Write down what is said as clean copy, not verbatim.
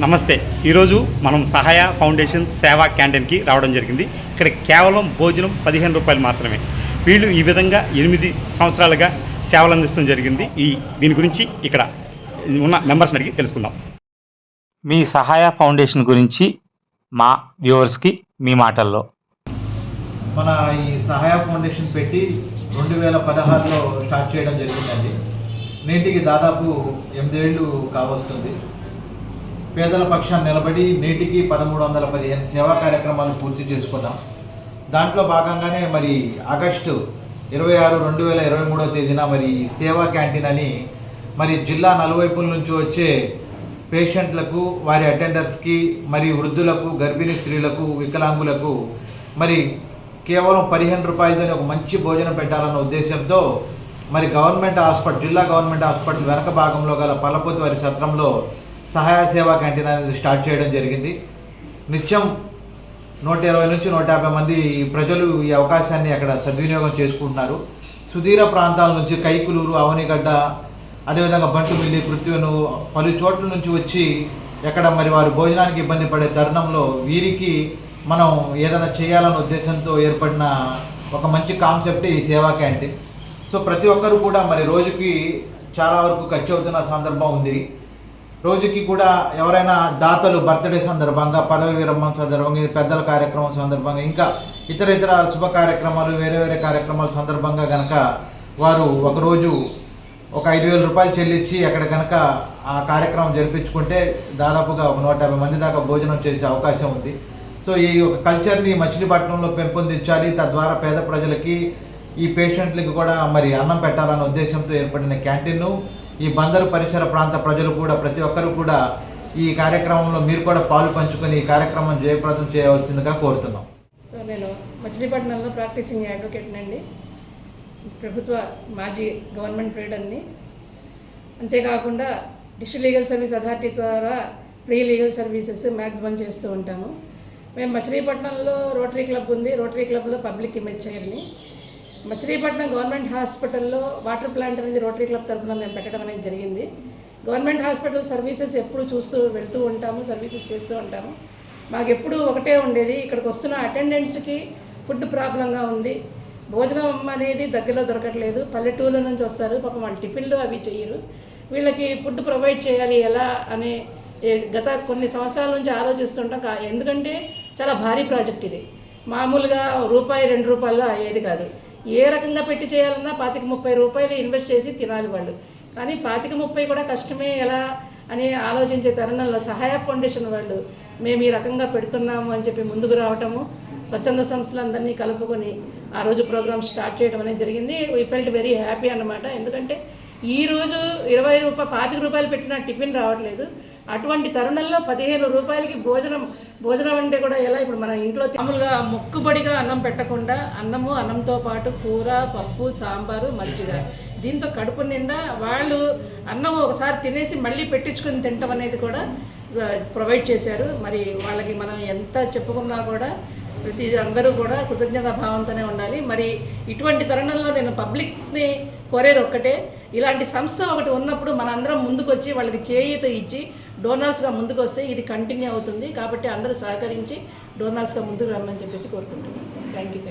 నమస్తే. ఈరోజు మనం సహాయ ఫౌండేషన్ సేవా క్యాంటీన్కి రావడం జరిగింది. ఇక్కడ కేవలం భోజనం 15 రూపాయలు మాత్రమే. వీళ్ళు ఈ విధంగా 8 సంవత్సరాలుగా సేవలు అందించడం జరిగింది. దీని గురించి ఇక్కడ ఉన్న మెంబర్స్ అడిగి తెలుసుకుందాం. మీ సహాయ ఫౌండేషన్ గురించి మా వ్యూవర్స్కి మీ మాటల్లో. మన ఈ సహాయ ఫౌండేషన్ పెట్టి 2016లో స్టార్ట్ చేయడం జరిగిందండి. నేటికి దాదాపు 8 ఏళ్ళు కావస్తుంది. పేదల పక్షాన్ని నిలబడి నేటికి 1315 సేవా కార్యక్రమాలు పూర్తి చేసుకున్నాం. దాంట్లో భాగంగానే మరి ఆగస్టు 26, 2023 తేదీన మరి సేవా క్యాంటీన్ అని మరి జిల్లా నలువైపుల నుంచి వచ్చే పేషెంట్లకు, వారి అటెండర్స్కి, మరి వృద్ధులకు, గర్భిణీ స్త్రీలకు, వికలాంగులకు మరి కేవలం 15 రూపాయలతోనే ఒక మంచి భోజనం పెట్టాలన్న ఉద్దేశంతో మరి జిల్లా గవర్నమెంట్ హాస్పిటల్ వెనక భాగంలో గల పల్లపోతి వారి సత్రంలో సహాయ సేవా క్యాంటీన్ అనేది స్టార్ట్ చేయడం జరిగింది. నిత్యం 120 నుంచి 150 మంది ప్రజలు ఈ అవకాశాన్ని అక్కడ సద్వినియోగం చేసుకుంటున్నారు. సుదీర ప్రాంతాల నుంచి కైకులూరు, అవనిగడ్డ, అదేవిధంగా బంటుమిల్లి, కృత్యును పలు చోట్ల నుంచి వచ్చి ఎక్కడ మరి వారు భోజనానికి ఇబ్బంది పడే తరుణంలో వీరికి మనం ఏదైనా చేయాలన్న ఉద్దేశంతో ఏర్పడిన ఒక మంచి కాన్సెప్ట్ ఈ సేవా క్యాంటీన్. సో ప్రతి ఒక్కరు కూడా మరి రోజుకి చాలా వరకు ఖర్చు అవుతున్న సందర్భం ఉంది. రోజుకి కూడా ఎవరైనా దాతలు బర్త్డే సందర్భంగా, పదవి విరమణ సందర్భంగా, పెద్దల కార్యక్రమం సందర్భంగా, ఇంకా ఇతర శుభ కార్యక్రమాలు, వేరే కార్యక్రమాల సందర్భంగా కనుక వారు ఒకరోజు ఒక 5,000 రూపాయలు చెల్లించి అక్కడ కనుక ఆ కార్యక్రమం జరిపించుకుంటే దాదాపుగా ఒక 150 మంది దాకా భోజనం చేసే అవకాశం ఉంది. సో ఈ ఒక కల్చర్ని మచిలీపట్నంలో పెంపొందించాలి, తద్వారా పేద ప్రజలకి, ఈ పేషెంట్లకి కూడా మరి అన్నం పెట్టాలన్న ఉద్దేశంతో ఏర్పడిన క్యాంటీన్ను ఈ బందరు పరిసర ప్రాంత ప్రజలు కూడా ప్రతి ఒక్కరు కూడా ఈ కార్యక్రమంలో మీరు కూడా పాలు పంచుకొని ఈ కార్యక్రమం జయప్రదం చేయవలసిందిగా కోరుతున్నాం. సో నేను మచిలీపట్నంలో ప్రాక్టీసింగ్ అడ్వకేట్ అండి, ప్రభుత్వ మాజీ గవర్నమెంట్ ప్లేడర్ని. అంతేకాకుండా డిస్ట్రిక్ట్ లీగల్ సర్వీస్ అథారిటీ ద్వారా ఫ్రీ లీగల్ సర్వీసెస్ మ్యాక్సిమం చేస్తూ ఉంటాము. మేము మచిలీపట్నంలో రోటరీ క్లబ్ ఉంది. రోటరీ క్లబ్లో పబ్లిక్ ఇమేజ్ చైర్ని. మచిలీపట్నం గవర్నమెంట్ హాస్పిటల్లో వాటర్ ప్లాంట్ అనేది రోటరీ క్లబ్ తరఫున మేము పెట్టడం అనేది జరిగింది. గవర్నమెంట్ హాస్పిటల్ సర్వీసెస్ ఎప్పుడు చూస్తూ వెళ్తూ ఉంటాము, సర్వీసెస్ చేస్తూ ఉంటాము. మాకు ఎప్పుడు ఒకటే ఉండేది, ఇక్కడికి వస్తున్న అటెండెంట్స్కి ఫుడ్ ప్రాబ్లంగా ఉంది, భోజనం అనేది దగ్గరలో దొరకట్లేదు, పల్లెటూళ్ళ నుంచి వస్తారు, పాపం వాళ్ళు టిఫిన్లు అవి చేయరు, వీళ్ళకి ఫుడ్ ప్రొవైడ్ చేయాలి ఎలా అనే గత కొన్ని సంవత్సరాల నుంచి ఆలోచిస్తుంటాం. ఎందుకంటే చాలా భారీ ప్రాజెక్ట్ ఇది. మామూలుగా రూపాయి 2 రూపాయల్లో అయ్యేది కాదు. ఏ రకంగా పెట్టి చేయాలన్నా 25-30 రూపాయలు ఇన్వెస్ట్ చేసి తినాలి వాళ్ళు. కానీ 25-30 కూడా కష్టమే ఎలా అని ఆలోచించే తరుణంలో సహాయ ఫౌండేషన్ వాళ్ళు మేము ఈ రకంగా పెడుతున్నాము అని చెప్పి ముందుకు రావటము, స్వచ్ఛంద సంస్థలందరినీ కలుపుకొని ఆ రోజు ప్రోగ్రామ్ స్టార్ట్ చేయడం అనేది జరిగింది. వీ ఫెల్ట్ వెరీ హ్యాపీ అన్నమాట. ఎందుకంటే ఈరోజు 25 రూపాయలు పెట్టిన టిఫిన్ రావట్లేదు. అటువంటి తరుణంలో 15 రూపాయలకి భోజనం అంటే కూడా ఎలా, ఇప్పుడు మన ఇంట్లో మామూలుగా మొక్కుబడిగా అన్నం పెట్టకుండా అన్నంతో పాటు కూర, పప్పు, సాంబారు, మజ్జిగ, దీంతో కడుపు నిండా వాళ్ళు అన్నం ఒకసారి తినేసి మళ్ళీ పెట్టించుకొని తినటం అనేది కూడా ప్రొవైడ్ చేశారు. మరి వాళ్ళకి మనం ఎంత చెప్పుకున్నా కూడా అందరూ కూడా కృతజ్ఞతా భావంతోనే ఉండాలి. మరి ఇటువంటి తరుణంలో నేను పబ్లిక్ని కోరేది ఒక్కటే, ఇలాంటి సంస్థ ఒకటి ఉన్నప్పుడు మనందరం ముందుకు వచ్చి వాళ్ళకి చేయూత ఇచ్చి డోనర్స్గా ముందుకు వస్తే ఇది కంటిన్యూ అవుతుంది. కాబట్టి అందరూ సహకరించి డోనర్స్గా ముందుకు రమ్మని చెప్పేసి కోరుకుంటున్నాను. Thank you.